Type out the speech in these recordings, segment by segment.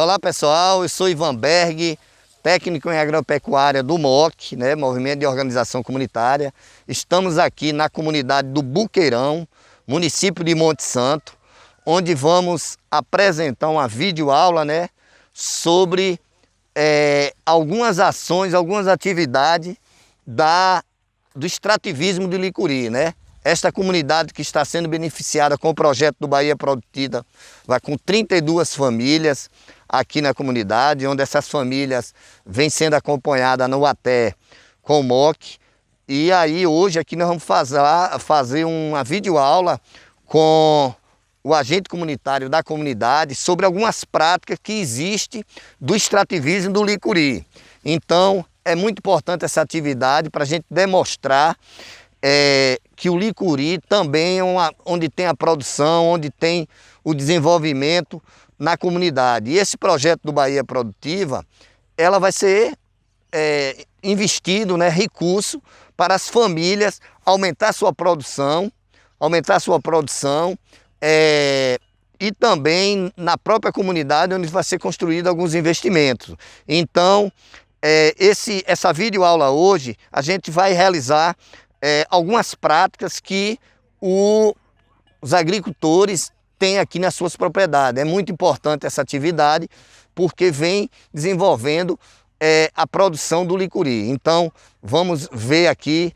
Olá pessoal, eu sou Ivan Berg, técnico em agropecuária do MOC, Movimento de Organização Comunitária. Estamos aqui na comunidade do Buqueirão, município de Monte Santo, onde vamos apresentar uma videoaula sobre algumas ações, algumas atividades do extrativismo do licuri, Esta comunidade que está sendo beneficiada com o projeto do Bahia Produtiva, vai com 32 famílias aqui na comunidade, onde essas famílias vêm sendo acompanhadas no ATE com o MOC. E aí hoje aqui nós vamos fazer uma videoaula com o agente comunitário da comunidade sobre algumas práticas que existem do extrativismo do licuri. Então é muito importante essa atividade para a gente demonstrar que o licuri também é onde tem a produção, onde tem o desenvolvimento na comunidade. E esse projeto do Bahia Produtiva, ela vai ser investido, recurso para as famílias aumentar sua produção, e também na própria comunidade onde vai ser construído alguns investimentos. Então, essa videoaula hoje, a gente vai realizar algumas práticas que os agricultores têm aqui nas suas propriedades. É muito importante essa atividade porque vem desenvolvendo a produção do licuri. Então vamos ver aqui,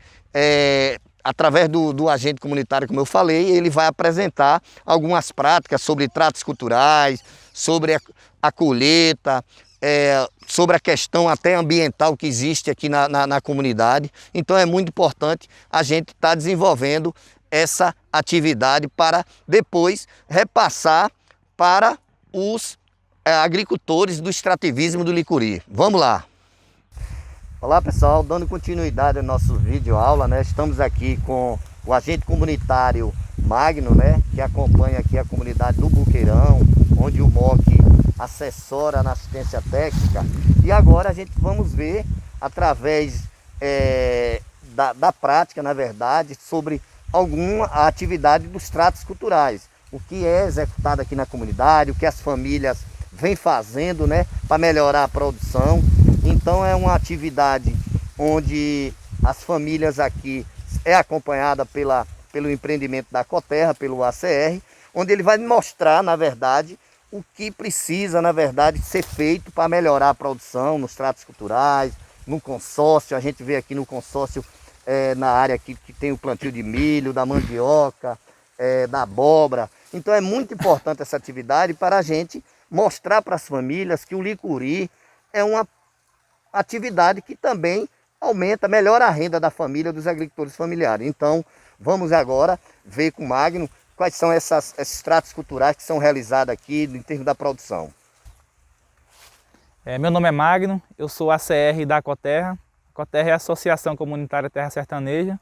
através do agente comunitário, como eu falei, ele vai apresentar algumas práticas sobre tratos culturais, sobre a colheita, sobre a questão até ambiental que existe aqui na comunidade. Então é muito importante a gente estar desenvolvendo essa atividade para depois repassar para os agricultores do extrativismo do licuri. Vamos lá! Olá pessoal, dando continuidade ao nosso vídeo aula, estamos aqui com o agente comunitário Magno, que acompanha aqui a comunidade do Buqueirão, onde o MOC assessora na assistência técnica. E agora a gente vamos ver, através da prática, na verdade, sobre alguma atividade dos tratos culturais. O que é executado aqui na comunidade, o que as famílias vêm fazendo, para melhorar a produção. Então é uma atividade onde as famílias aqui acompanhada pelo empreendimento da Coterra, pelo ACR, onde ele vai mostrar, na verdade, o que precisa, na verdade, ser feito para melhorar a produção nos tratos culturais, no consórcio. A gente vê aqui no consórcio, na área aqui que tem o plantio de milho, da mandioca, da abóbora. Então é muito importante essa atividade para a gente mostrar para as famílias que o licuri é uma atividade que também melhora a renda da família, dos agricultores familiares. Então vamos agora ver com o Magno quais são esses tratos culturais que são realizados aqui em termos da produção. Meu nome é Magno, eu sou ACR da Coterra. A Coterra é a Associação Comunitária Terra Sertaneja.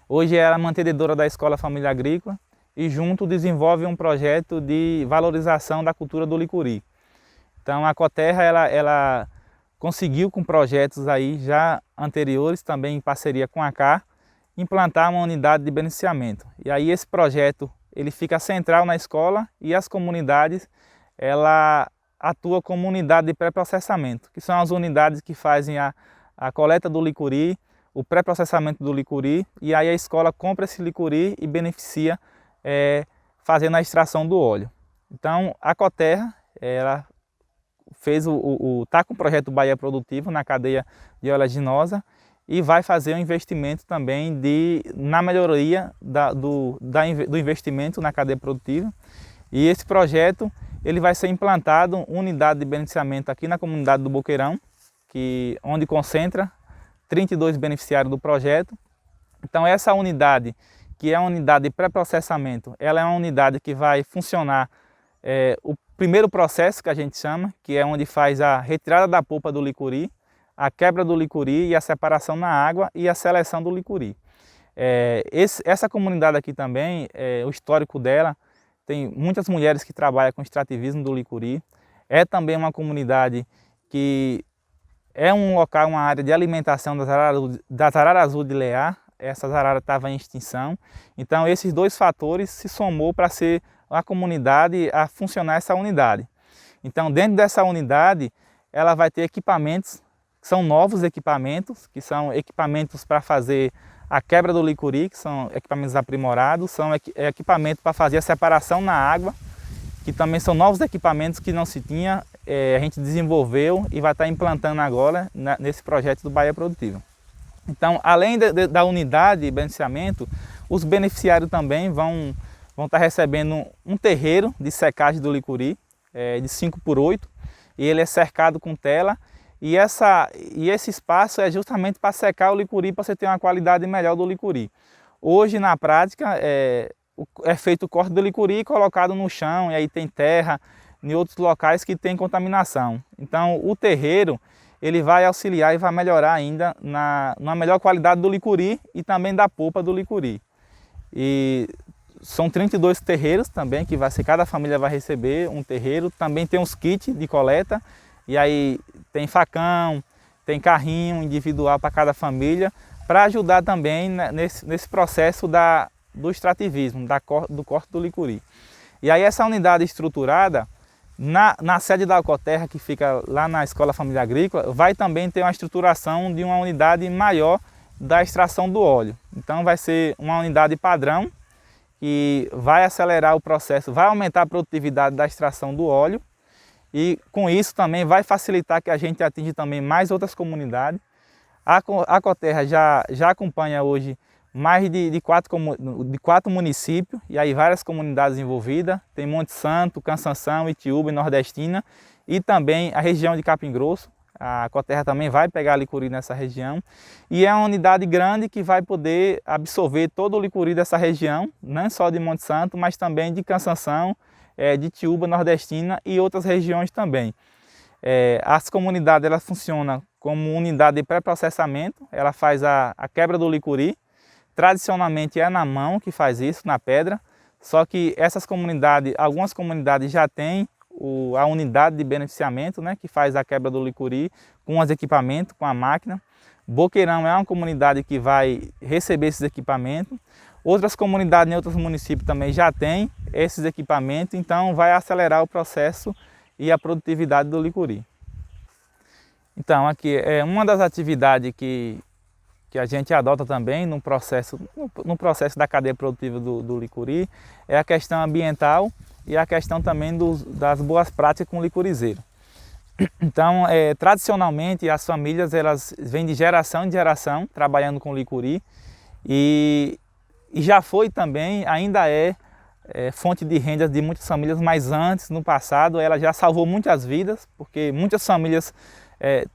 Hoje é a mantenedora da Escola Família Agrícola e junto desenvolve um projeto de valorização da cultura do licuri. Então a Coterra ela conseguiu, com projetos aí já anteriores, também em parceria com a CAR, implantar uma unidade de beneficiamento. E aí esse projeto ele fica central na escola e as comunidades ela atua como unidade de pré-processamento, que são as unidades que fazem a coleta do licuri, o pré-processamento do licuri, e aí a escola compra esse licuri e beneficia fazendo a extração do óleo. Então a Coterra ela fez tá com o projeto Bahia Produtiva na cadeia de oleaginosa e vai fazer um investimento também na melhoria do investimento na cadeia produtiva. E esse projeto ele vai ser implantado unidade de beneficiamento aqui na comunidade do Boqueirão, onde concentra 32 beneficiários do projeto. Então essa unidade, que é a unidade de pré-processamento, ela é uma unidade que vai funcionar o primeiro processo que a gente chama, que é onde faz a retirada da polpa do licuri, a quebra do licuri e a separação na água e a seleção do licuri. Essa comunidade aqui também, o histórico dela, tem muitas mulheres que trabalham com extrativismo do licuri. É também uma comunidade que é um local, uma área de alimentação da tarara azul de Leá. Essa tarara estava em extinção. Então esses dois fatores se somou para ser a comunidade a funcionar essa unidade. Então dentro dessa unidade ela vai ter equipamentos, que são novos equipamentos, que são equipamentos para fazer a quebra do licuri, que são equipamentos aprimorados, são equipamentos para fazer a separação na água, que também são novos equipamentos que não se tinha, a gente desenvolveu e vai estar implantando agora nesse projeto do Bahia Produtiva. Então, além da unidade de beneficiamento, os beneficiários também vão estar recebendo um terreiro de secagem do licuri, de 5x8, e ele é cercado com tela, e esse espaço é justamente para secar o licuri, para você ter uma qualidade melhor do licuri. Hoje, na prática, é feito o corte do licuri colocado no chão, e aí tem terra em outros locais que tem contaminação. Então, o terreiro ele vai auxiliar e vai melhorar ainda na melhor qualidade do licuri e também da polpa do licuri. E são 32 terreiros também, que cada família vai receber um terreiro. Também tem uns kits de coleta, e aí tem facão, tem carrinho individual para cada família, para ajudar também nesse processo do extrativismo, do corte do licuri. E aí essa unidade estruturada, na sede da Alcoterra, que fica lá na Escola Família Agrícola, vai também ter uma estruturação de uma unidade maior da extração do óleo. Então vai ser uma unidade padrão, que vai acelerar o processo, vai aumentar a produtividade da extração do óleo, e com isso também vai facilitar que a gente atinja também mais outras comunidades. A Alcoterra já acompanha hoje mais de 4 municípios, e aí várias comunidades envolvidas. Tem Monte Santo, Cansanção, Itiúba e Nordestina, e também a região de Capim Grosso. A Alcoterra também vai pegar licuri nessa região, e é uma unidade grande que vai poder absorver todo o licuri dessa região, não só de Monte Santo, mas também de Cansanção, de Itiúba, Nordestina e outras regiões também. As comunidades elas funcionam como unidade de pré-processamento, ela faz a quebra do licuri. Tradicionalmente é na mão que faz isso, na pedra, só que essas comunidades, algumas comunidades já têm a unidade de beneficiamento, né, que faz a quebra do licuri com os equipamentos, com a máquina. Boqueirão é uma comunidade que vai receber esses equipamentos. Outras comunidades em outros municípios também já têm esses equipamentos, então vai acelerar o processo e a produtividade do licuri. Então aqui é uma das atividades que a gente adota também no processo da cadeia produtiva do licuri, é a questão ambiental e a questão também das boas práticas com o licurizeiro. Então, tradicionalmente, as famílias elas vêm de geração em geração trabalhando com licuri, e já foi também, ainda é fonte de renda de muitas famílias, mas antes, no passado, ela já salvou muitas vidas, porque muitas famílias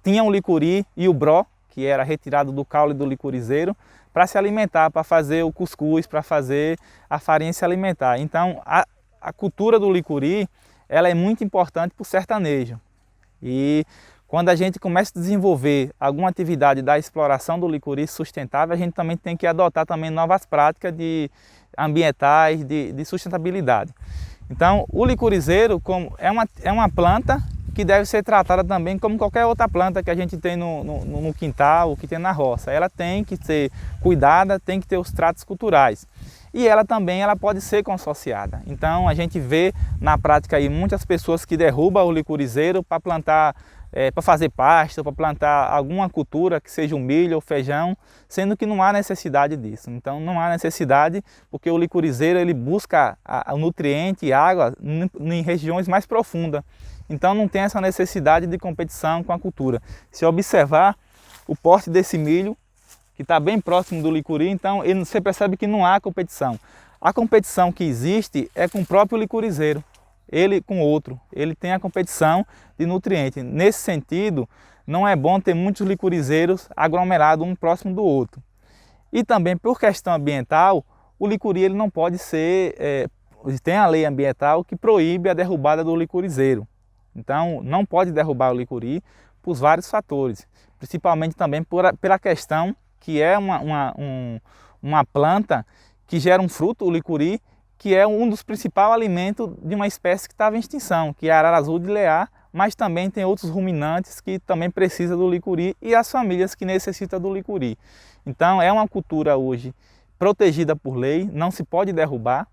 tinham o licuri e o bró, que era retirado do caule do licurizeiro, para se alimentar, para fazer o cuscuz, para fazer a farinha se alimentar. Então, a cultura do licuri ela é muito importante para o sertanejo. E quando a gente começa a desenvolver alguma atividade da exploração do licuri sustentável, a gente também tem que adotar também novas práticas ambientais, de sustentabilidade. Então, o licurizeiro é uma planta que deve ser tratada também como qualquer outra planta que a gente tem no quintal, que tem na roça. Ela tem que ser cuidada, tem que ter os tratos culturais. E ela também pode ser consorciada. Então a gente vê na prática aí muitas pessoas que derrubam o licurizeiro para plantar, para fazer pasto, para plantar alguma cultura, que seja um milho ou feijão, sendo que não há necessidade disso. Então não há necessidade, porque o licurizeiro ele busca o nutriente e água em regiões mais profundas. Então não tem essa necessidade de competição com a cultura. Se observar o porte desse milho, que está bem próximo do licuri, então você percebe que não há competição. A competição que existe é com o próprio licurizeiro. ele com outro, ele tem a competição de nutrientes. Nesse sentido, não é bom ter muitos licurizeiros aglomerados um próximo do outro. E também por questão ambiental, o licuri ele não pode ser, tem a lei ambiental que proíbe a derrubada do licurizeiro. Então não pode derrubar o licuri por vários fatores, principalmente também pela questão que é uma planta que gera um fruto, o licuri, que é um dos principais alimentos de uma espécie que estava em extinção, que é a arara azul de Lear, mas também tem outros ruminantes que também precisam do licuri e as famílias que necessitam do licuri. Então é uma cultura hoje protegida por lei, não se pode derrubar.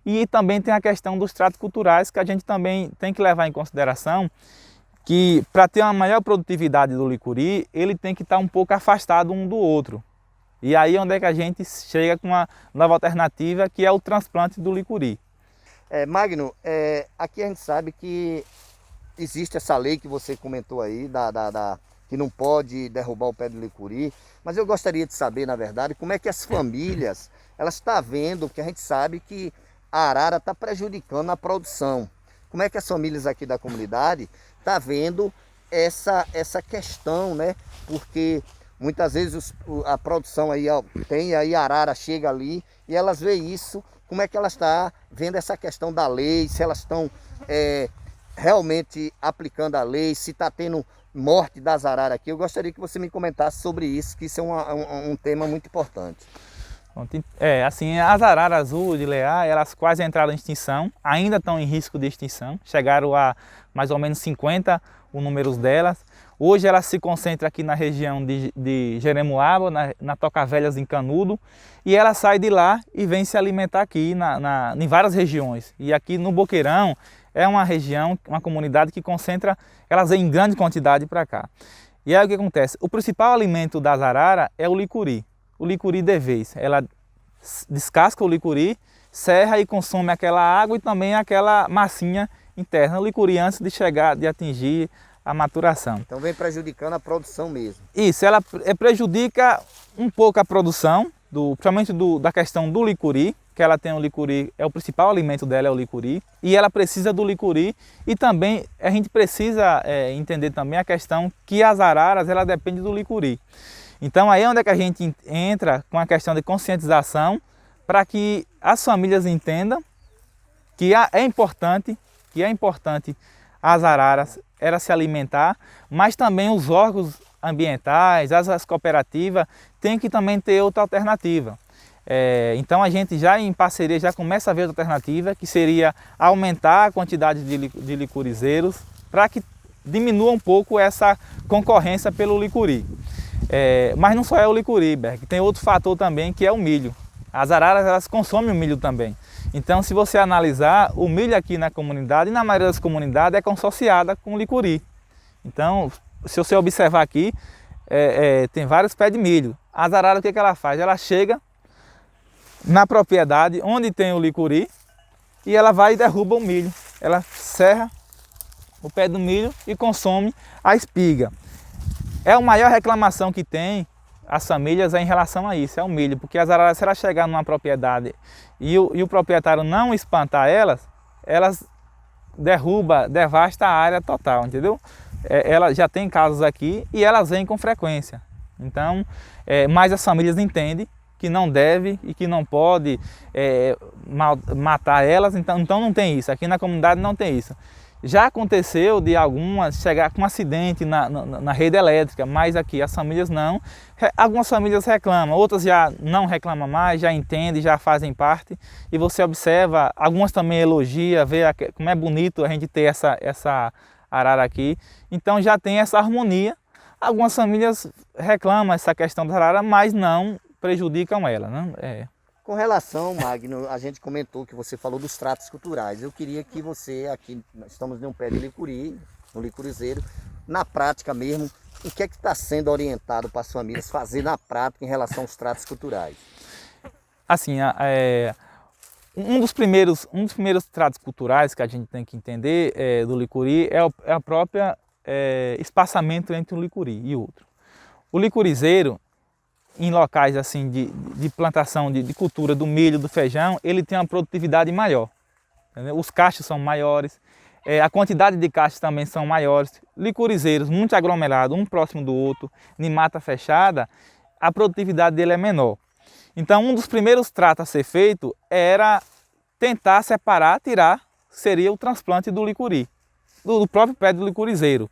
E também tem a questão dos tratos culturais, que a gente também tem que levar em consideração, que para ter uma maior produtividade do licuri, ele tem que estar um pouco afastado um do outro. E aí onde é que a gente chega com uma nova alternativa, que é o transplante do licuri. Magno, aqui a gente sabe que existe essa lei que você comentou aí, que não pode derrubar o pé do licuri, mas eu gostaria de saber, na verdade, como é que as famílias, elas estão vendo, que a gente sabe que a arara está prejudicando a produção. Como é que as famílias aqui da comunidade estão vendo essa questão, né? Porque muitas vezes a produção aí, aí a arara chega ali e elas veem isso, como é que elas estão vendo essa questão da lei, se elas estão realmente aplicando a lei, se está tendo morte das araras aqui. Eu gostaria que você me comentasse sobre isso, que isso é um tema muito importante. Assim, as araras azul de Lear, elas quase entraram em extinção, ainda estão em risco de extinção, chegaram a mais ou menos 50 os números delas. Hoje elas se concentram aqui na região de Jeremoabo, na Toca Velhas em Canudo, e ela sai de lá e vem se alimentar aqui em várias regiões. E aqui no Boqueirão é uma região, uma comunidade que concentra elas em grande quantidade para cá. E aí o que acontece? O principal alimento das araras é o licuri. O licuri de vez, ela descasca o licuri, serra e consome aquela água e também aquela massinha interna. O licuri antes de atingir a maturação. Então vem prejudicando a produção mesmo. Isso, ela prejudica um pouco a produção, principalmente da questão do licuri, que ela tem o licuri, o principal alimento dela é o licuri, e ela precisa do licuri, e também a gente precisa entender também a questão que as araras, ela depende do licuri. Então aí é onde é que a gente entra com a questão de conscientização para que as famílias entendam que é importante as araras elas se alimentar, mas também os órgãos ambientais, as cooperativas têm que também ter outra alternativa. Então a gente já em parceria já começa a ver outra alternativa, que seria aumentar a quantidade de licurizeiros para que diminua um pouco essa concorrência pelo licuri. Mas não só é o licuri, Berg, tem outro fator também, que é o milho. As araras elas consomem o milho também. Então se você analisar, o milho aqui na comunidade, e na maioria das comunidades, é consociada com o licuri. Então se você observar aqui, tem vários pés de milho. As araras, o que ela faz? Ela chega na propriedade onde tem o licuri e ela vai e derruba o milho. Ela serra o pé do milho e consome a espiga. É a maior reclamação que tem as famílias em relação a isso, é o milho, porque as araras, se ela chegar numa propriedade e o proprietário não espantar elas devasta a área total, entendeu? Ela já tem casos aqui e elas vêm com frequência. Então, mas as famílias entendem que não deve e que não pode matar elas, então não tem isso. Aqui na comunidade não tem isso. Já aconteceu de algumas chegar com um acidente na rede elétrica, mas aqui as famílias não. Algumas famílias reclamam, outras já não reclamam mais, já entendem, já fazem parte. E você observa, algumas também elogiam, vê como é bonito a gente ter essa arara aqui. Então já tem essa harmonia. Algumas famílias reclamam essa questão da arara, mas não prejudicam ela, né? Com relação, Magno, a gente comentou que você falou dos tratos culturais. Eu queria que você, aqui estamos em um pé de licuri, no licurizeiro, na prática mesmo, o que é que está sendo orientado para as famílias fazer na prática em relação aos tratos culturais? Assim, um dos primeiros tratos culturais que a gente tem que entender do licuri é a própria espaçamento entre um licuri e outro. O licurizeiro, em locais assim de plantação de cultura do milho, do feijão, ele tem uma produtividade maior. entendeu? Os cachos são maiores, a quantidade de cachos também são maiores. Licurizeiros muito aglomerados, um próximo do outro, em mata fechada, a produtividade dele é menor. Então, um dos primeiros tratos a ser feito era tentar separar, tirar, seria o transplante do licuri, do próprio pé do licurizeiro,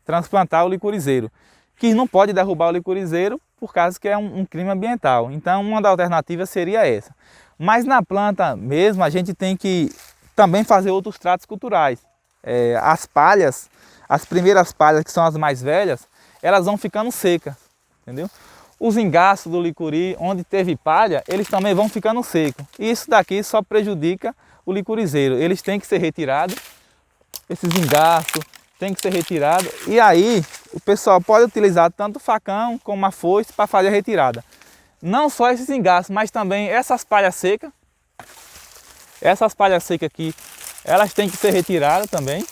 transplantar o licurizeiro, que não pode derrubar o licurizeiro por causa que é um crime ambiental. Então, uma das alternativas seria essa. Mas na planta mesmo, a gente tem que também fazer outros tratos culturais. As palhas, as primeiras palhas, que são as mais velhas, elas vão ficando secas, entendeu? Os engaços do licuri, onde teve palha, eles também vão ficando secos. E isso daqui só prejudica o licurizeiro. Eles têm que ser retirados, esses engaços têm que ser retirados. E aí, o pessoal pode utilizar tanto o facão como a foice para fazer a retirada. Não só esses engaços, mas também essas palhas secas. Essas palhas secas aqui, elas têm que ser retiradas também.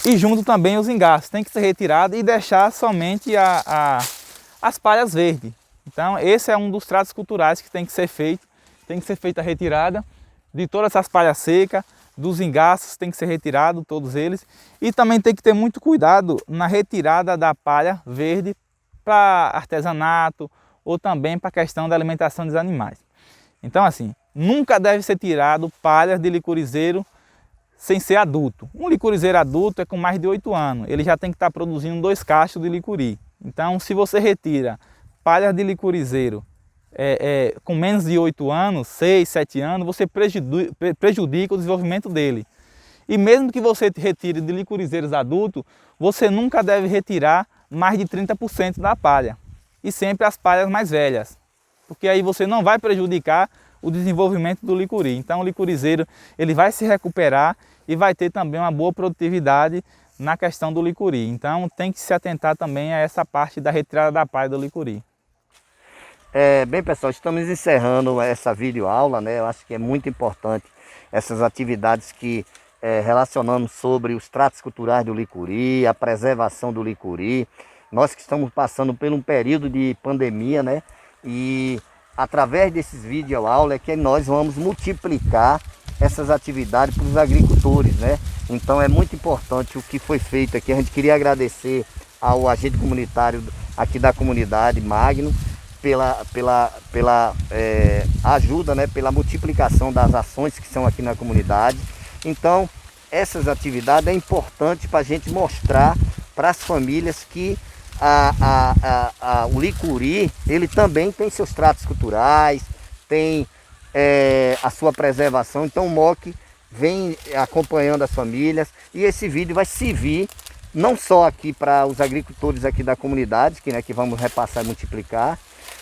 E junto também os engaços, tem que ser retirado e deixar somente as palhas verdes. Então esse é um dos tratos culturais que tem que ser feito. Tem que ser feita a retirada de todas essas palhas secas, dos engaços tem que ser retirado, todos eles. E também tem que ter muito cuidado na retirada da palha verde para artesanato ou também para a questão da alimentação dos animais. Então assim, nunca deve ser tirado palhas de licurizeiro sem ser adulto. Um licurizeiro adulto é com mais de 8 anos, ele já tem que estar produzindo 2 cachos de licuri. Então, se você retira palhas de licurizeiro com menos de 8 anos, 6, 7 anos, você prejudica o desenvolvimento dele. E mesmo que você retire de licurizeiros adultos, você nunca deve retirar mais de 30% da palha. E sempre as palhas mais velhas, porque aí você não vai prejudicar o desenvolvimento do licuri. Então o licurizeiro ele vai se recuperar e vai ter também uma boa produtividade na questão do licuri. Então tem que se atentar também a essa parte da retirada da palha do licuri. Bem pessoal, estamos encerrando essa videoaula, né? Eu acho que é muito importante essas atividades que relacionamos sobre os tratos culturais do licuri, a preservação do licuri. Nós que estamos passando por um período de pandemia, né? E através desses videoaulas é que nós vamos multiplicar essas atividades para os agricultores, né? Então é muito importante o que foi feito aqui. A gente queria agradecer ao agente comunitário aqui da comunidade, Magno, pela ajuda, né? Pela multiplicação das ações que são aqui na comunidade. Então essas atividades é importante para a gente mostrar para as famílias que o licuri ele também tem seus tratos culturais, tem a sua preservação. Então o MOC vem acompanhando as famílias e esse vídeo vai servir não só aqui para os agricultores aqui da comunidade, que vamos repassar e multiplicar,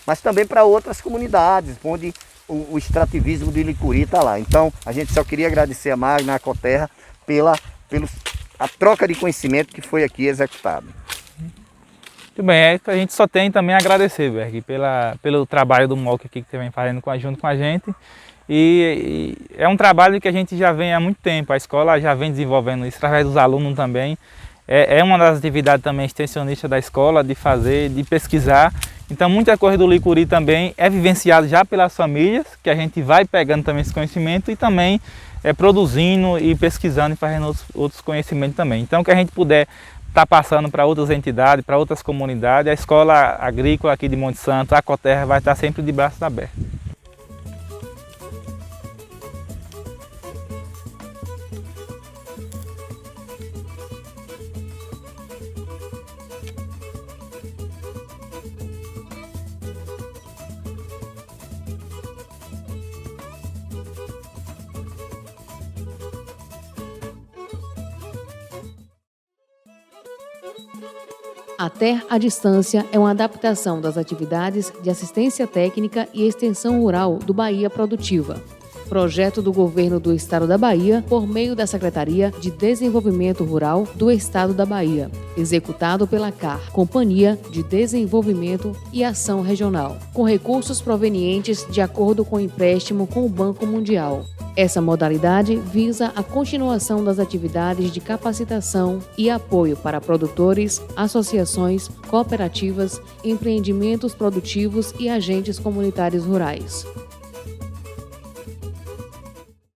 mas também para outras comunidades onde o extrativismo do licuri está lá. Então a gente só queria agradecer a Magna, a Ecoterra, pela troca de conhecimento que foi aqui executado. Muito bem, a gente só tem também a agradecer, Berg, pelo trabalho do MOC aqui que você vem fazendo junto com a gente. E é um trabalho que a gente já vem há muito tempo, a escola já vem desenvolvendo isso através dos alunos também. É uma das atividades também extensionistas da escola, de fazer, de pesquisar. Então muita coisa do licuri também é vivenciada já pelas famílias, que a gente vai pegando também esse conhecimento e também produzindo e pesquisando e fazendo outros conhecimentos também. Então o que a gente puder está passando para outras entidades, para outras comunidades. A Escola Agrícola aqui de Monte Santo, a Ecoterra, vai estar sempre de braços abertos. A TER à Distância é uma adaptação das atividades de assistência técnica e extensão rural do Bahia Produtiva. Projeto do Governo do Estado da Bahia por meio da Secretaria de Desenvolvimento Rural do Estado da Bahia, executado pela CAR, Companhia de Desenvolvimento e Ação Regional, com recursos provenientes de acordo com o empréstimo com o Banco Mundial. Essa modalidade visa a continuação das atividades de capacitação e apoio para produtores, associações, cooperativas, empreendimentos produtivos e agentes comunitários rurais.